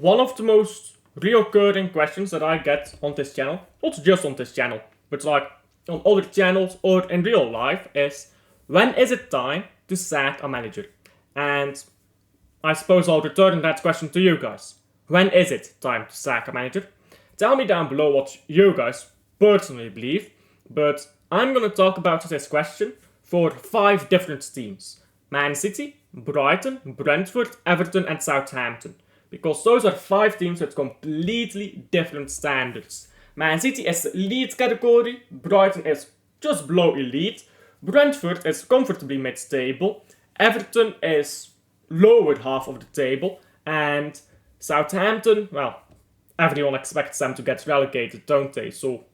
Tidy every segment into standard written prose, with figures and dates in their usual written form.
one of the most reoccurring questions that I get on this channel, not just on this channel, but like on other channels or in real life, is when is it time to sack a manager? And I suppose I'll return that question to you guys. When is it time to sack a manager? Tell me down below what you guys personally believe, but I'm gonna talk about this question for 5 different teams. Man City, Brighton, Brentford, Everton and Southampton. Because those are 5 teams with completely different standards. Man City is elite category, Brighton is just below elite, Brentford is comfortably mid-table, Everton is lower half of the table, and Southampton, well, everyone expects them to get relegated, don't they? So,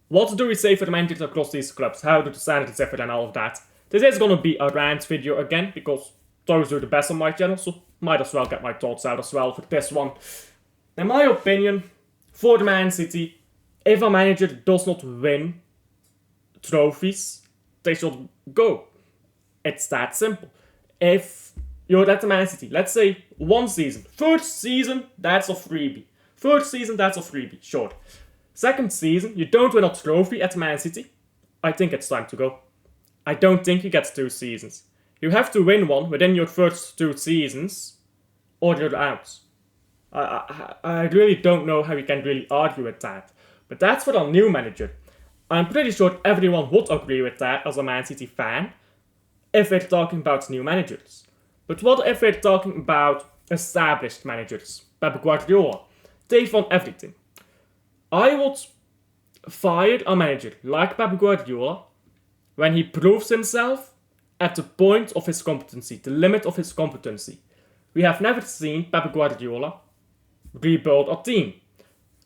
what do we say for the managers across these clubs? How do the standards differ and all of that? This is gonna be a rant video again, because those are the best on my channel, so might as well get my thoughts out as well for this one. In my opinion, for Man City, if a manager does not win trophies, they should go. It's that simple. If you're at the Man City, let's say 1 season. First season, that's a freebie. First season, that's a freebie, sure. Second season, you don't win a trophy at Man City, I think it's time to go. I don't think you get 2 seasons. You have to win one within your first 2 seasons, or you're out. I really don't know how you can really argue with that. But that's for a new manager. I'm pretty sure everyone would agree with that as a Man City fan, if we're talking about new managers. But what if we're talking about established managers? Pep Guardiola. They've won everything. I would fire a manager like Pep Guardiola when he proves himself at the point of his competency, the limit of his competency. We have never seen Pep Guardiola rebuild a team.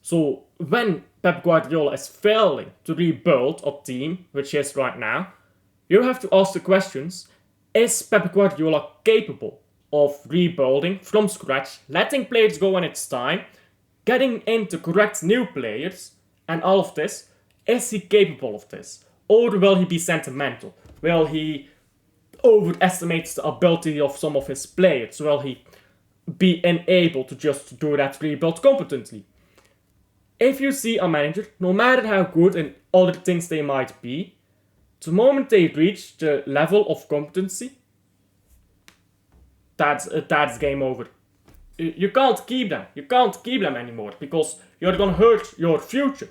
So when Pep Guardiola is failing to rebuild a team, which he is right now, you have to ask the questions, is Pep Guardiola capable of rebuilding from scratch, letting players go when it's time, getting in to correct new players, and all of this? Is he capable of this? Or will he be sentimental? Will he overestimate the ability of some of his players? Will he be unable to just do that rebuild competently? If you see a manager, no matter how good in other things they might be, the moment they reach the level of competency, that's game over. You can't keep them. You can't keep them anymore because you're gonna hurt your future.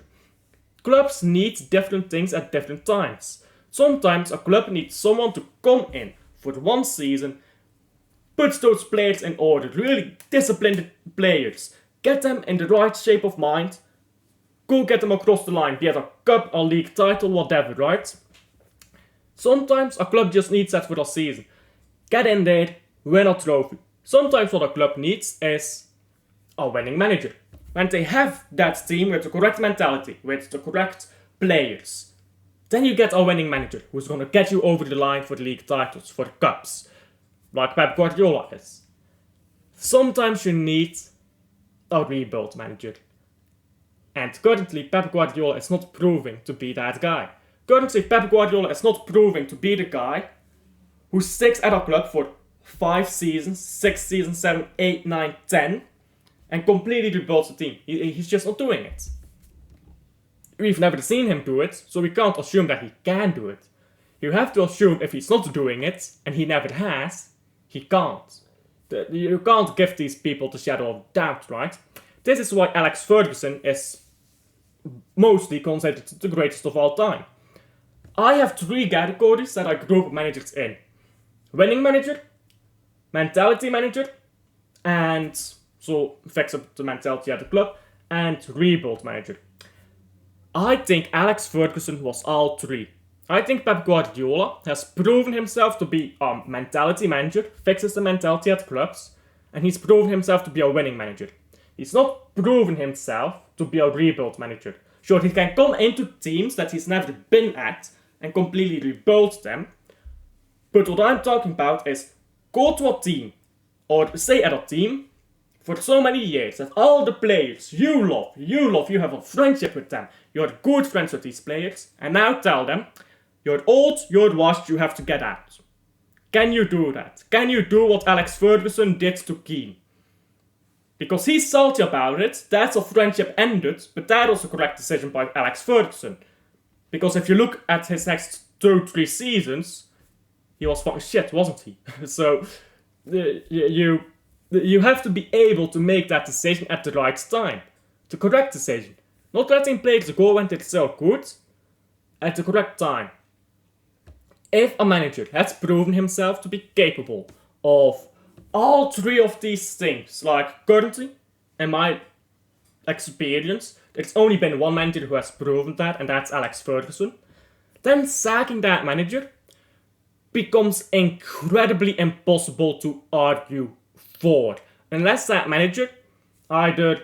Clubs need different things at different times. Sometimes a club needs someone to come in for 1 season, put those players in order, really disciplined players, get them in the right shape of mind, go get them across the line, be it a cup, a league title, whatever, right? Sometimes a club just needs that for a season. Get in there, win a trophy. Sometimes what a club needs is a winning manager. When they have that team with the correct mentality, with the correct players, then you get a winning manager who's going to get you over the line for the league titles, for cups, like Pep Guardiola is. Sometimes you need a rebuild manager. And currently Pep Guardiola is not proving to be that guy. Currently Pep Guardiola is not proving to be the guy who sticks at a club for 5 seasons, 6 seasons, 7, 8, 9, 10, and completely rebuilds the team. He's just not doing it. We've never seen him do it, so we can't assume that he can do it. You have to assume if he's not doing it, and he never has, he can't. You can't give these people the shadow of doubt, right? This is why Alex Ferguson is mostly considered the greatest of all time. I have 3 categories that I group managers in. Winning manager, mentality manager, and so fix up the mentality at the club, and rebuild manager. I think Alex Ferguson was all 3. I think Pep Guardiola has proven himself to be a mentality manager, fixes the mentality at clubs, and he's proven himself to be a winning manager. He's not proven himself to be a rebuild manager. Sure, he can come into teams that he's never been at and completely rebuild them, but what I'm talking about is go to a team, or stay at a team, for so many years that all the players you love, you have a friendship with them, you're good friends with these players, and now tell them, you're old, you're washed, you have to get out. Can you do that? Can you do what Alex Ferguson did to Keane? Because he's salty about it, that's how friendship ended, but that was a correct decision by Alex Ferguson. Because if you look at his next 2-3 seasons, he was fucking shit, wasn't he? So, you have to be able to make that decision at the right time. The correct decision. Not letting players go when they're so good, at the correct time. If a manager has proven himself to be capable of all three of these things, like currently, in my experience, there's only been one manager who has proven that, and that's Alex Ferguson, then sacking that manager becomes incredibly impossible to argue for. Unless that manager either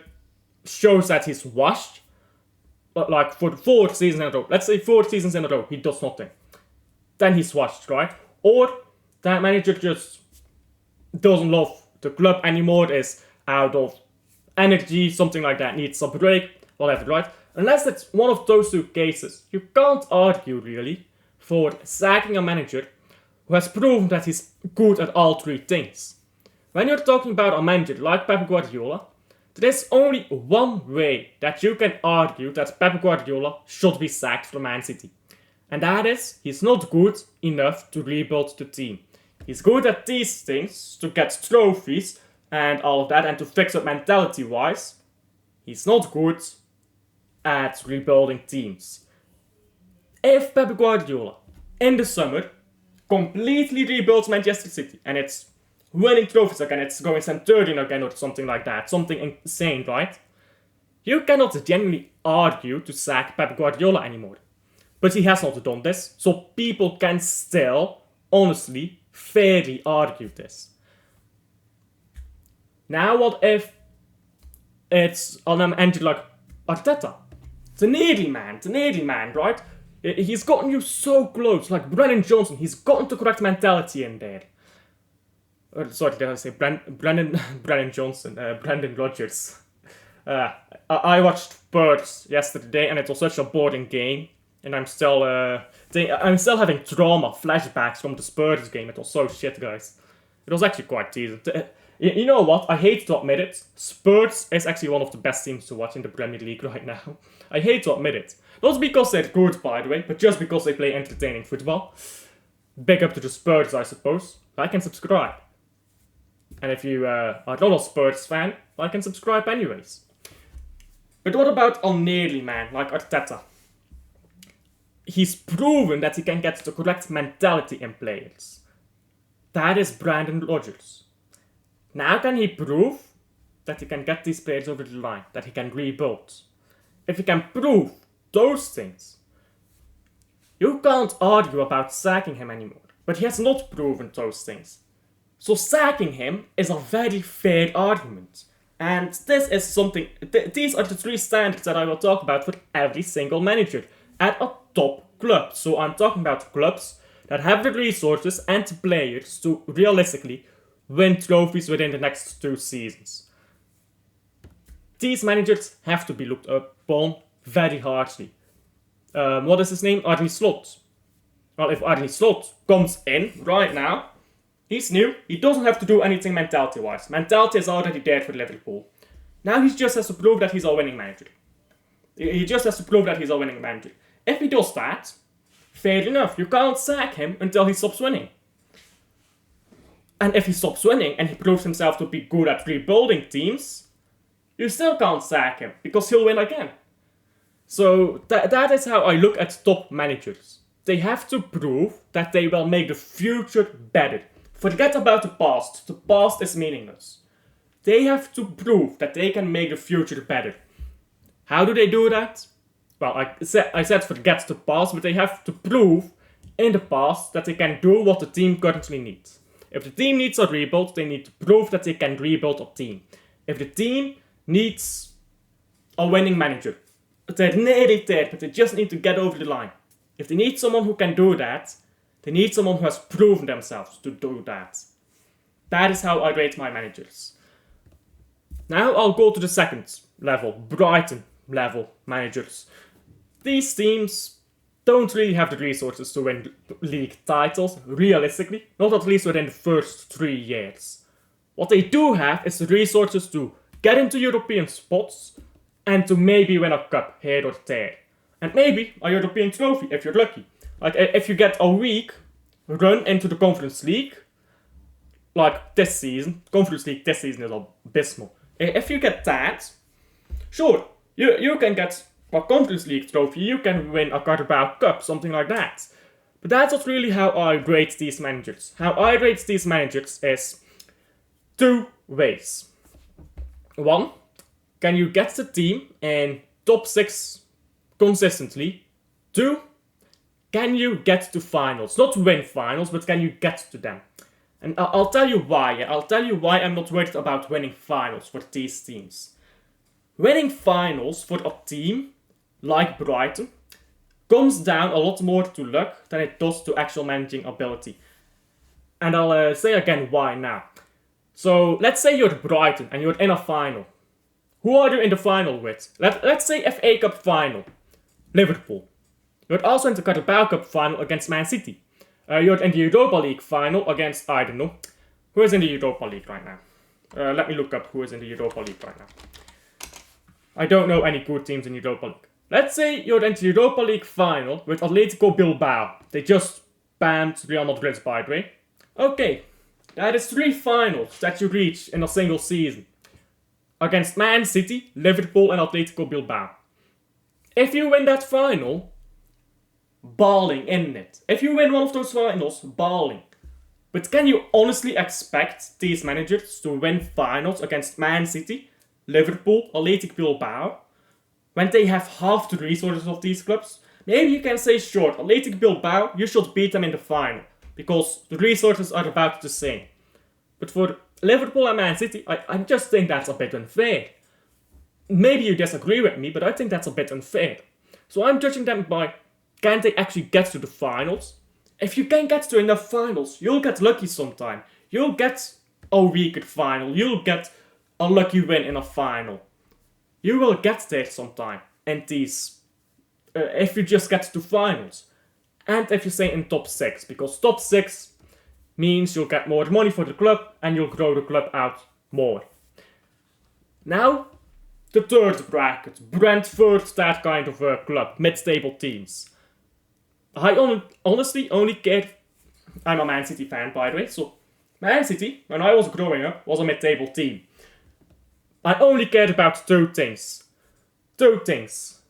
shows that he's washed, like for 4 seasons in a row, let's say 4 seasons in a row, he does nothing. Then he's washed, right? Or that manager just doesn't love the club anymore, is out of energy, something like that, needs a break, whatever, right? Unless it's one of those two cases, you can't argue really for sacking a manager who has proven that he's good at all three things. When you're talking about a manager like Pep Guardiola, there is only one way that you can argue that Pep Guardiola should be sacked from Man City. And that is, he's not good enough to rebuild the team. He's good at these things, to get trophies and all of that, and to fix up mentality-wise. He's not good at rebuilding teams. If Pep Guardiola, in the summer, completely rebuilds Manchester City, and it's winning trophies again, it's going centurion again or something like that, something insane, right? You cannot genuinely argue to sack Pep Guardiola anymore. But he has not done this, so people can still, honestly, fairly argue this. Now what if it's on an entry like Arteta? The needy man, right? He's gotten you so close, like Brennan Johnson, he's gotten the correct mentality in there. Sorry, did I say Brennan Johnson, Brendan Rodgers. I watched Spurs yesterday and it was such a boring game. And I'm still having trauma, flashbacks from the Spurs game. It was so shit, guys. It was actually quite decent. You know what? I hate to admit it. Spurs is actually one of the best teams to watch in the Premier League right now. I hate to admit it. Not because they're good, by the way, but just because they play entertaining football. Big up to the Spurs, I suppose. Like and subscribe. And if you are not a Spurs fan, like and subscribe anyways. But what about a nearly man like Arteta? He's proven that he can get the correct mentality in players. That is Brendan Rodgers. Now can he prove that he can get these players over the line, that he can rebuild? If he can prove those things, you can't argue about sacking him anymore. But he has not proven those things. So sacking him is a very fair argument. And this is something, these are the 3 standards that I will talk about for every single manager at a top club. So I'm talking about clubs that have the resources and the players to realistically win trophies within the next 2 seasons. These managers have to be looked upon very harshly. What is his name? Arne Slot. Well, if Arne Slot comes in right now, he's new. He doesn't have to do anything mentality-wise. Mentality is already there for Liverpool. Now he just has to prove that he's a winning manager. He just has to prove that he's a winning manager. If he does that, fair enough. You can't sack him until he stops winning. And if he stops winning and he proves himself to be good at rebuilding teams, you still can't sack him because he'll win again. So that is how I look at top managers. They have to prove that they will make the future better. Forget about the past. The past is meaningless. They have to prove that they can make the future better. How do they do that? Well, I said forget the past, but they have to prove in the past that they can do what the team currently needs. If the team needs a rebuild, they need to prove that they can rebuild a team. If the team needs a winning manager, they're nearly there, but they just need to get over the line. If they need someone who can do that, they need someone who has proven themselves to do that. That is how I rate my managers. Now I'll go to the second level, Brighton level managers. These teams don't really have the resources to win league titles, realistically, not at least within the first 3 years. What they do have is the resources to get into European spots, and to maybe win a cup here or there. And maybe a European trophy if you're lucky. Like if you get a week run into the Conference League, like this season, Conference League this season is abysmal. If you get that, sure, you can get a Conference League trophy, you can win a Carabao Cup, something like that. But that's not really how I rate these managers. How I rate these managers is two ways. One, can you get the team in top 6 consistently? Two, can you get to finals? Not win finals, but can you get to them? And I'll tell you why. I'll tell you why I'm not worried about winning finals for these teams. Winning finals for a team like Brighton comes down a lot more to luck than it does to actual managing ability. And I'll say again why now. So let's say you're Brighton and you're in a final. Who are you in the final with? Let's say FA Cup final. Liverpool. You're also in the Carabao Cup final against Man City. You're in the Europa League final against, I don't know. Who is in the Europa League right now? Let me look up who is in the Europa League right now. I don't know any good teams in Europa League. Let's say you're in the Europa League final with Atletico Bilbao. They just banned Real Madrid, by the way. Okay, that is 3 finals that you reach in a single season. Against Man City, Liverpool and Atletico Bilbao. If you win that final, balling in it. If you win one of those finals, balling. But can you honestly expect these managers to win finals against Man City, Liverpool, Athletic Bilbao, when they have half the resources of these clubs? Maybe you can say, sure, Athletic Bilbao, you should beat them in the final, because the resources are about the same. But for Liverpool and Man City, I just think that's a bit unfair. Maybe you disagree with me, but I think that's a bit unfair. So I'm judging them by, can they actually get to the finals? If you can get to enough finals, you'll get lucky sometime. You'll get a weekend final. You'll get a lucky win in a final. You will get there sometime. And these, if you just get to finals. And if you say in top 6, because top 6 means you'll get more money for the club and you'll grow the club out more. Now, the third bracket. Brentford, that kind of club. Mid-table teams. I honestly only care. I'm a Man City fan, by the way, so Man City, when I was growing up, was a mid-table team. I only cared about 2 things. 2 things.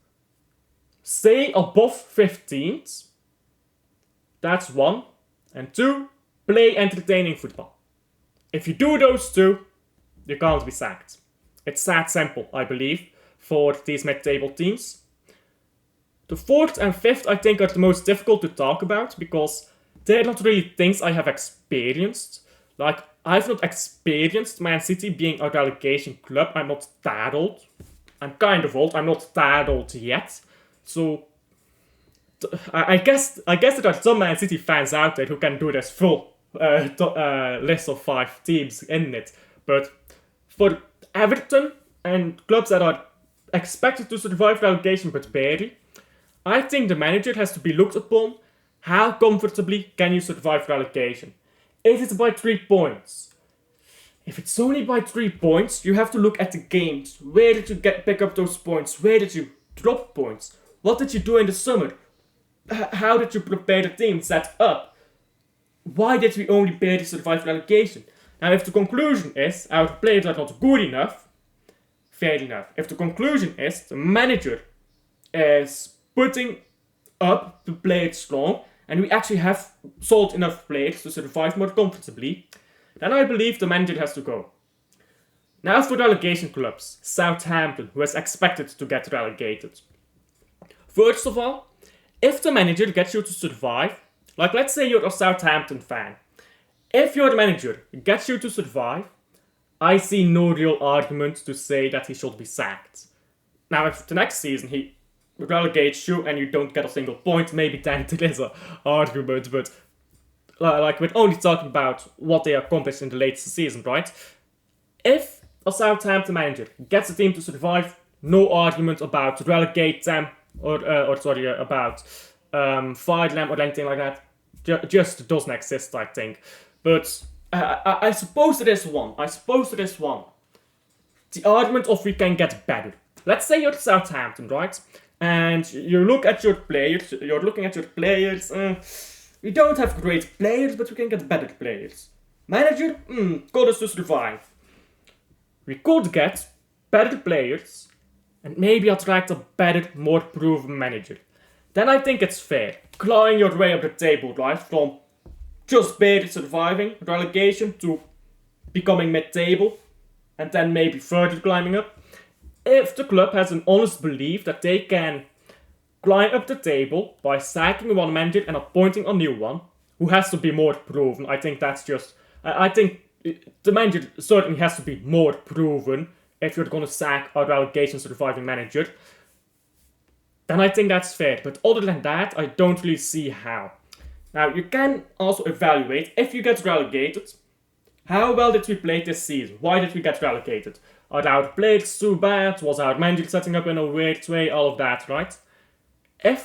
Stay above 15th. That's 1. And 2, play entertaining football. If you do those 2, you can't be sacked. It's that simple, I believe, for these mid-table teams. The 4th and 5th, I think, are the most difficult to talk about because they're not really things I have experienced. Like, I've not experienced Man City being a relegation club. I'm not that old. I'm kind of old. I'm not that old yet. So, I guess there are some Man City fans out there who can do this full list of 5 teams in it. But for Everton and clubs that are expected to survive relegation but barely, I think the manager has to be looked upon. How comfortably can you survive relegation? Is it by 3 points? If it's only by 3 points, you have to look at the games. Where did you pick up those points? Where did you drop points? What did you do in the summer? How did you prepare the team, set up? Why did we only barely survive relegation? Now, if the conclusion is our players are not good enough, fair enough. If the conclusion is the manager is putting up the players strong, and we actually have sold enough players to survive more comfortably, then I believe the manager has to go. Now for relegation clubs, Southampton, who is expected to get relegated. First of all, if the manager gets you to survive, like let's say you're a Southampton fan, if your manager gets you to survive, I see no real argument to say that he should be sacked. Now if the next season he relegates you and you don't get a single point, maybe then there is an argument, but like we're only talking about what they accomplished in the latest season, right? If a Southampton manager gets a team to survive, no argument about relegate them about fire them or anything like that. Just doesn't exist, I think. But I suppose there is one. the argument of we can get better. Let's say you're Southampton, right? And you look at your players, you're looking at your players, we don't have great players, but we can get better players. Manager, got us to survive. We could get better players and maybe attract a better, more proven manager. Then I think it's fair. Clawing your way up the table, right? From just barely surviving relegation to becoming mid-table and then maybe further climbing up. If the club has an honest belief that they can climb up the table by sacking one manager and appointing a new one, who has to be more proven, I think that's just... I think the manager certainly has to be more proven if you're going to sack a relegation surviving manager. Then I think that's fair. But other than that, I don't really see how. Now, you can also evaluate, if you get relegated, how well did we play this season? Why did we get relegated? Are our players too bad? Was our manager setting up in a weird way? All of that, right? Then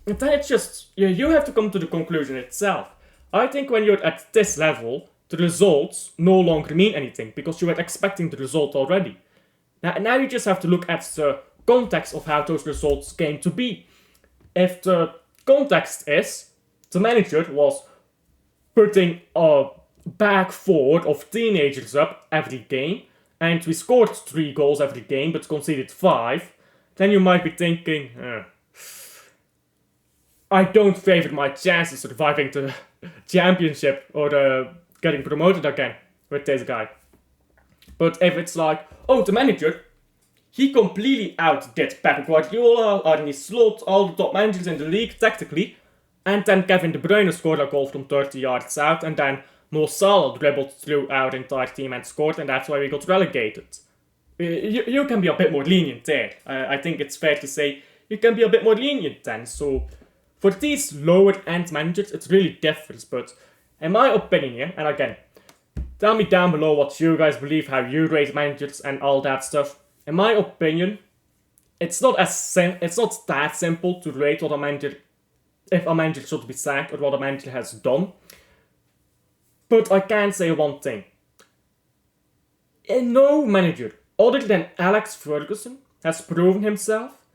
it's just, you have to come to the conclusion itself. I think when you're at this level, the results no longer mean anything because you were expecting the result already. Now you just have to look at the context of how those results came to be. If the context is the manager was putting a back four of teenagers up every game and we scored 3 goals every game but conceded 5, then you might be thinking, I don't favor my chances of surviving the championship or getting promoted again with this guy. But if it's like, oh, the manager, he completely outdid Pep Guardiola, Arne Slot, all the top managers in the league tactically, and then Kevin De Bruyne scored a goal from 30 yards out, and then Mo Salah dribbled through our entire team and scored, and that's why we got relegated. You can be a bit more lenient there. I think it's fair to say you can be a bit more lenient then. So for these lower end managers, it really differs. But in my opinion, and again, tell me down below what you guys believe, how you rate managers and all that stuff. In my opinion, it's not that simple to rate what a manager, if a manager should be sacked or what a manager has done. But I can say one thing. No manager other than Alex Ferguson has proven himself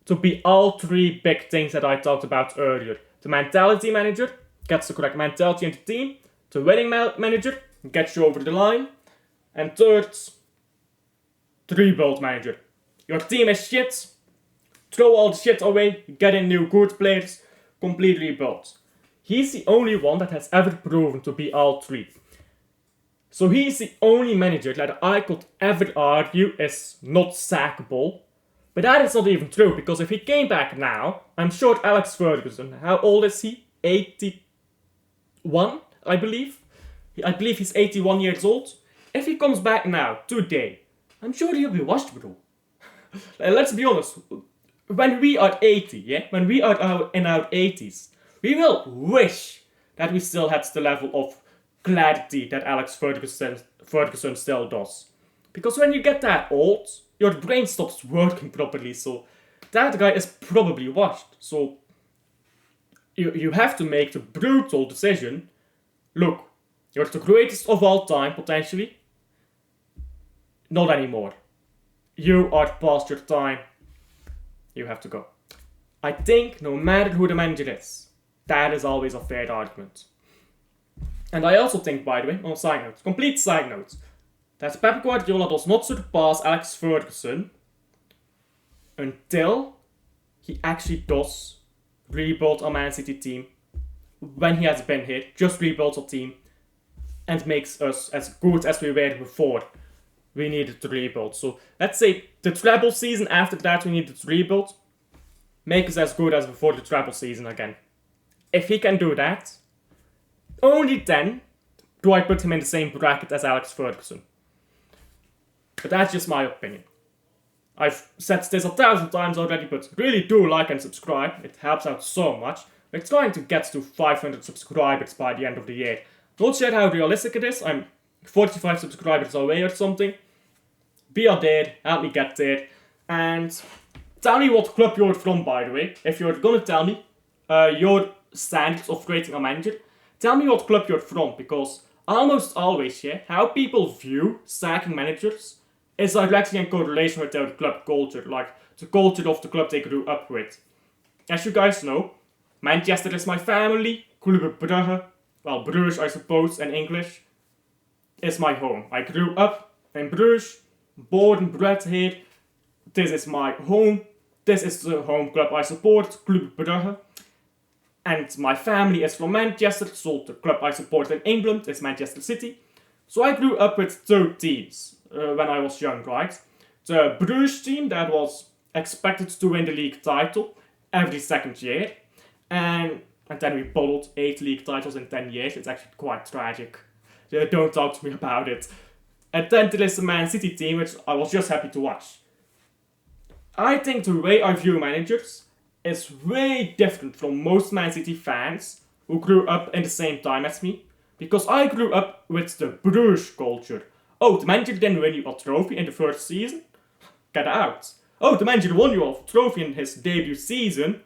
to be all 3 big things that I talked about earlier. The mentality manager gets the correct mentality in the team. The winning manager gets you over the line. And third, the rebuild manager. Your team is shit. Throw all the shit away. Get in new good players. Complete rebuild. He's the only one that has ever proven to be all 3. So he's the only manager that I could ever argue is not sackable. But that is not even true, because if he came back now, I'm sure Alex Ferguson, how old is he? 81, I believe. I believe he's 81 years old. If he comes back now, today, I'm sure he'll be washed, bro. Let's be honest. When we are 80, yeah? When we are in our 80s, we will wish that we still had the level of clarity that Alex Ferguson still does. Because when you get that old, your brain stops working properly, so that guy is probably washed. So you have to make the brutal decision. Look, you're the greatest of all time, potentially. Not anymore. You are past your time. You have to go. I think no matter who the manager is, that is always a fair argument. And I also think, by the way, on a side note, complete side note, that Pep Guardiola does not surpass Alex Ferguson until he actually does rebuild a Man City team when he has been here, just rebuilds a team and makes us as good as we were before we needed to rebuild. So let's say the treble season after that we needed to rebuild, make us as good as before the treble season again. If he can do that, only then do I put him in the same bracket as Alex Ferguson. But that's just my opinion. I've said this 1,000 times already, but really do like and subscribe. It helps out so much. We're trying to get to 500 subscribers by the end of the year. Not sure how realistic it is. I'm 45 subscribers away or something. Be out there, help me get there. And tell me what club you're from, by the way. If you're gonna tell me your standards of rating a manager, tell me what club you're from, because almost always, yeah, how people view sacking managers is directly in correlation with their club culture, like the culture of the club they grew up with. As you guys know, Manchester is my family, Club Brugge, well, Bruges I suppose in English, is my home. I grew up in Bruges, born and bred here. This is my home. This is the home club I support, Club Brugge. And my family is from Manchester, so the club I support in England is Manchester City. So I grew up with two teams when I was young, right? The Bruges team that was expected to win the league title every second year. And then we bottled 8 league titles in 10 years. It's actually quite tragic. Don't talk to me about it. And then there is the Man City team, which I was just happy to watch. I think the way I view managers is way different from most Man City fans who grew up in the same time as me. Because I grew up with the Bruges culture. Oh, the manager didn't win you a trophy in the first season? Get out. Oh, the manager won you a trophy in his debut season,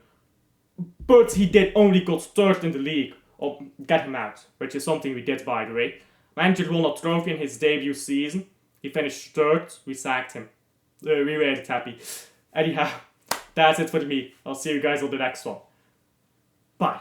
but he did only got third in the league. Oh, get him out. Which is something we did, by the way. Manager won a trophy in his debut season. He finished third. We sacked him. We weren't happy. Anyhow, that's it for me. I'll see you guys on the next one. Bye.